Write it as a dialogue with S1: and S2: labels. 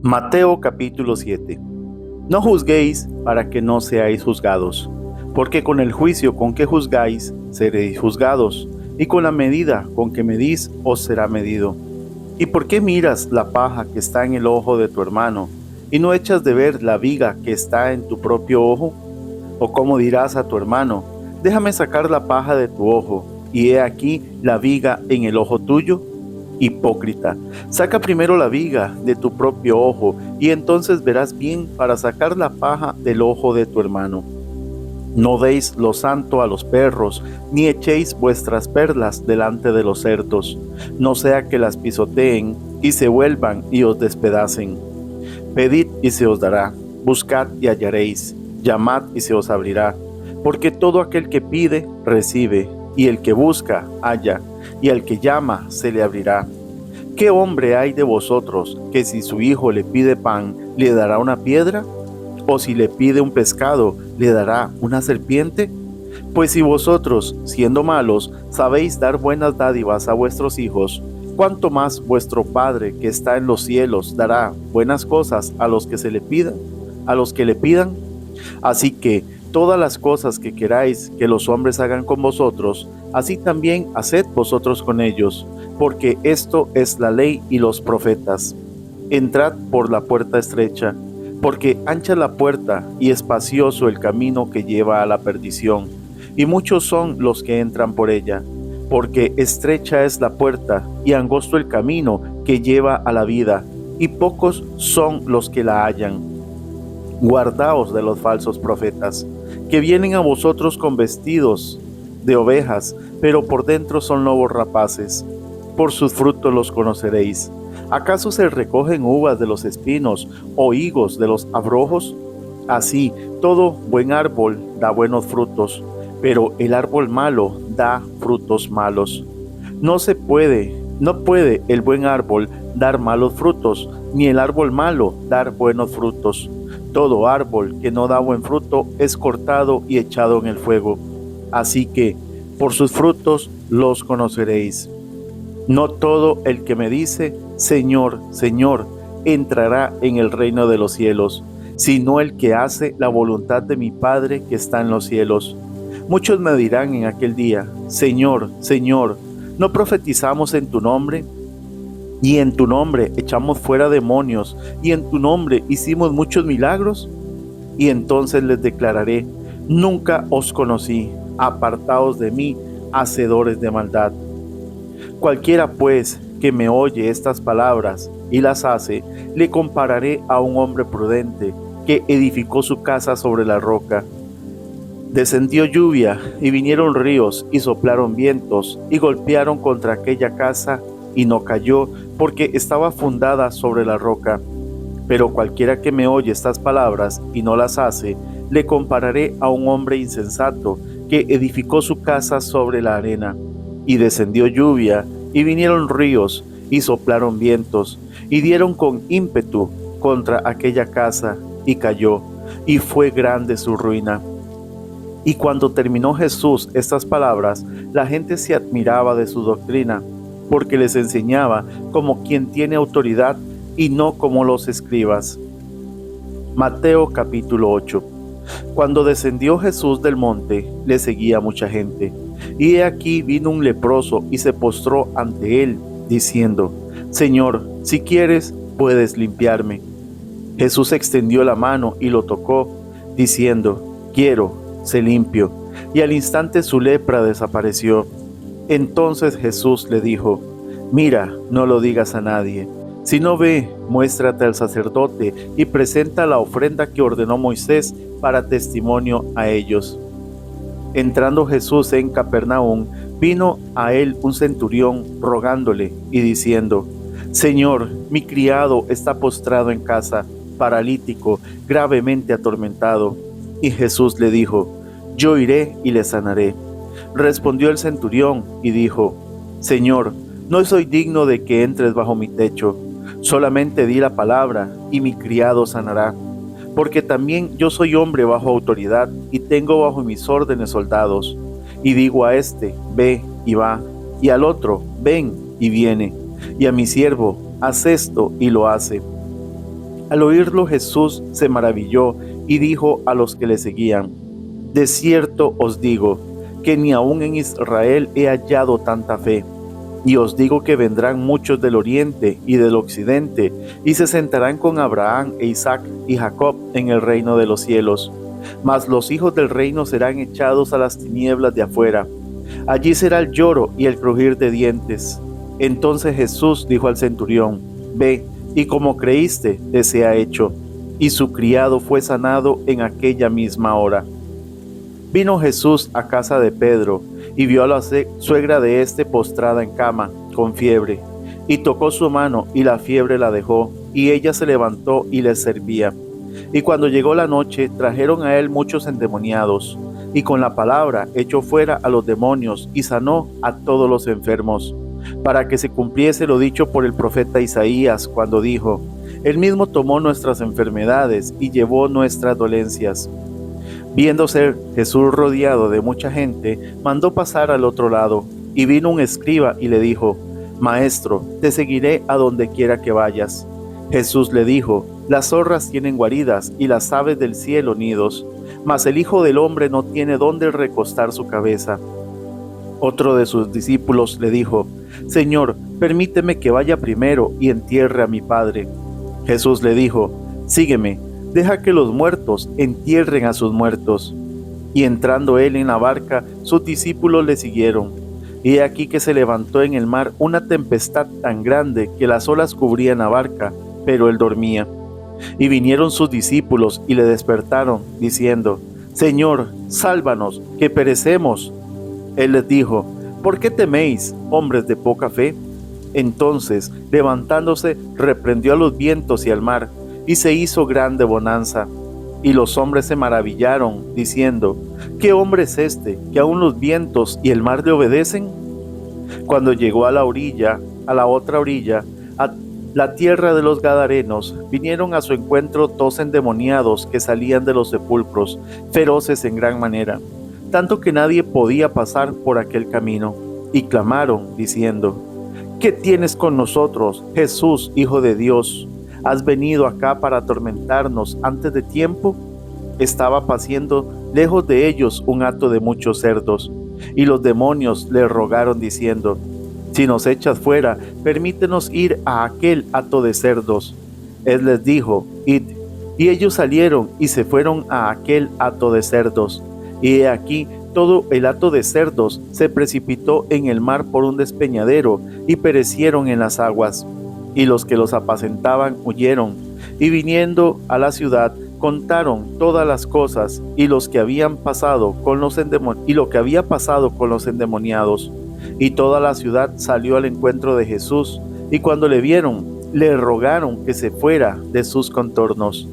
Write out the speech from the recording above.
S1: Mateo capítulo 7. No juzguéis para que no seáis juzgados, porque con el juicio con que juzgáis seréis juzgados, y con la medida con que medís os será medido. ¿Y por qué miras la paja que está en el ojo de tu hermano, y no echas de ver la viga que está en tu propio ojo? ¿O cómo dirás a tu hermano, déjame sacar la paja de tu ojo, y he aquí la viga en el ojo tuyo? Hipócrita, saca primero la viga de tu propio ojo, y entonces verás bien para sacar la paja del ojo de tu hermano. No deis lo santo a los perros, ni echéis vuestras perlas delante de los cerdos, no sea que las pisoteen y se vuelvan y os despedacen. Pedid y se os dará, buscad y hallaréis, llamad y se os abrirá, porque todo aquel que pide, recibe, y el que busca, halla, y al que llama, se le abrirá. ¿Qué hombre hay de vosotros que si su hijo le pide pan, le dará una piedra? ¿O si le pide un pescado, le dará una serpiente? Pues si vosotros, siendo malos, sabéis dar buenas dádivas a vuestros hijos, ¿cuánto más vuestro Padre que está en los cielos dará buenas cosas a los que se le pidan, a los que le pidan? Así que todas las cosas que queráis que los hombres hagan con vosotros, así también haced vosotros con ellos, porque esto es la ley y los profetas. Entrad por la puerta estrecha, porque ancha la puerta y espacioso el camino que lleva a la perdición, y muchos son los que entran por ella, porque estrecha es la puerta y angosto el camino que lleva a la vida, y pocos son los que la hallan. Guardaos de los falsos profetas, que vienen a vosotros con vestidos de ovejas, pero por dentro son lobos rapaces. Por sus frutos los conoceréis. ¿Acaso se recogen uvas de los espinos o higos de los abrojos? Así, todo buen árbol da buenos frutos, pero el árbol malo da frutos malos. No puede el buen árbol dar malos frutos, ni el árbol malo dar buenos frutos. Todo árbol que no da buen fruto es cortado y echado en el fuego. Así que, por sus frutos los conoceréis. No todo el que me dice, Señor, Señor, entrará en el reino de los cielos, sino el que hace la voluntad de mi Padre que está en los cielos. Muchos me dirán en aquel día, Señor, Señor, ¿no profetizamos en tu nombre? Y en tu nombre echamos fuera demonios, y en tu nombre hicimos muchos milagros. Y entonces les declararé, nunca os conocí, apartaos de mí, hacedores de maldad. Cualquiera pues que me oye estas palabras y las hace, le compararé a un hombre prudente que edificó su casa sobre la roca. Descendió lluvia y vinieron ríos y soplaron vientos y golpearon contra aquella casa y no cayó porque estaba fundada sobre la roca. Pero cualquiera que me oye estas palabras y no las hace, le compararé a un hombre insensato que edificó su casa sobre la arena. Y descendió lluvia, y vinieron ríos, y soplaron vientos, y dieron con ímpetu contra aquella casa, y cayó, y fue grande su ruina. Y cuando terminó Jesús estas palabras, la gente se admiraba de su doctrina, porque les enseñaba como quien tiene autoridad, y no como los escribas. Mateo capítulo 8. Cuando descendió Jesús del monte, le seguía mucha gente. Y he aquí vino un leproso y se postró ante él, diciendo, Señor, si quieres, puedes limpiarme. Jesús extendió la mano y lo tocó, diciendo, quiero, sé limpio. Y al instante su lepra desapareció. Entonces Jesús le dijo, mira, no lo digas a nadie. Si no ve, muéstrate al sacerdote y presenta la ofrenda que ordenó Moisés para testimonio a ellos. Entrando Jesús en Capernaum, vino a él un centurión rogándole y diciendo, Señor, mi criado está postrado en casa, paralítico, gravemente atormentado. Y Jesús le dijo, yo iré y le sanaré. Respondió el centurión y dijo, Señor, no soy digno de que entres bajo mi techo, solamente di la palabra y mi criado sanará. Porque también yo soy hombre bajo autoridad y tengo bajo mis órdenes soldados. Y digo a este, ve y va, y al otro, ven y viene, y a mi siervo, haz esto y lo hace. Al oírlo Jesús se maravilló y dijo a los que le seguían: de cierto os digo, que ni aun en Israel he hallado tanta fe. Y os digo que vendrán muchos del oriente y del occidente, y se sentarán con Abraham e Isaac y Jacob en el reino de los cielos. Mas los hijos del reino serán echados a las tinieblas de afuera. Allí será el lloro y el crujir de dientes. Entonces Jesús dijo al centurión: ve, y como creíste, te sea hecho. Y su criado fue sanado en aquella misma hora. Vino Jesús a casa de Pedro, y vio a la suegra de éste postrada en cama, con fiebre. Y tocó su mano, y la fiebre la dejó, y ella se levantó y les servía. Y cuando llegó la noche, trajeron a él muchos endemoniados, y con la palabra echó fuera a los demonios, y sanó a todos los enfermos, para que se cumpliese lo dicho por el profeta Isaías, cuando dijo: Él mismo tomó nuestras enfermedades, y llevó nuestras dolencias. Viéndose Jesús rodeado de mucha gente, mandó pasar al otro lado, y vino un escriba y le dijo: Maestro, te seguiré a donde quiera que vayas. Jesús le dijo: las zorras tienen guaridas y las aves del cielo nidos, mas el Hijo del Hombre no tiene dónde recostar su cabeza. Otro de sus discípulos le dijo: Señor, permíteme que vaya primero y entierre a mi Padre. Jesús le dijo: sígueme. Deja que los muertos entierren a sus muertos. Y entrando él en la barca, sus discípulos le siguieron. Y he aquí que se levantó en el mar una tempestad tan grande que las olas cubrían la barca, pero él dormía. Y vinieron sus discípulos y le despertaron, diciendo: Señor, sálvanos, que perecemos. Él les dijo: ¿por qué teméis, hombres de poca fe? Entonces, levantándose, reprendió a los vientos y al mar, y se hizo grande bonanza. Y los hombres se maravillaron, diciendo: ¿qué hombre es este, que aun los vientos y el mar le obedecen? Cuando llegó a la otra orilla, a la tierra de los Gadarenos, vinieron a su encuentro 2 endemoniados que salían de los sepulcros, feroces en gran manera, tanto que nadie podía pasar por aquel camino. Y clamaron, diciendo: ¿qué tienes con nosotros, Jesús, Hijo de Dios? ¿Has venido acá para atormentarnos antes de tiempo? Estaba paciendo lejos de ellos un hato de muchos cerdos, y los demonios le rogaron diciendo: si nos echas fuera, permítenos ir a aquel hato de cerdos. Él les dijo: id. Y ellos salieron y se fueron a aquel hato de cerdos. Y he aquí, todo el hato de cerdos se precipitó en el mar por un despeñadero, y perecieron en las aguas. Y los que los apacentaban huyeron, y viniendo a la ciudad, contaron todas las cosas y lo que había pasado con los endemoniados. Y toda la ciudad salió al encuentro de Jesús, y cuando le vieron, le rogaron que se fuera de sus contornos.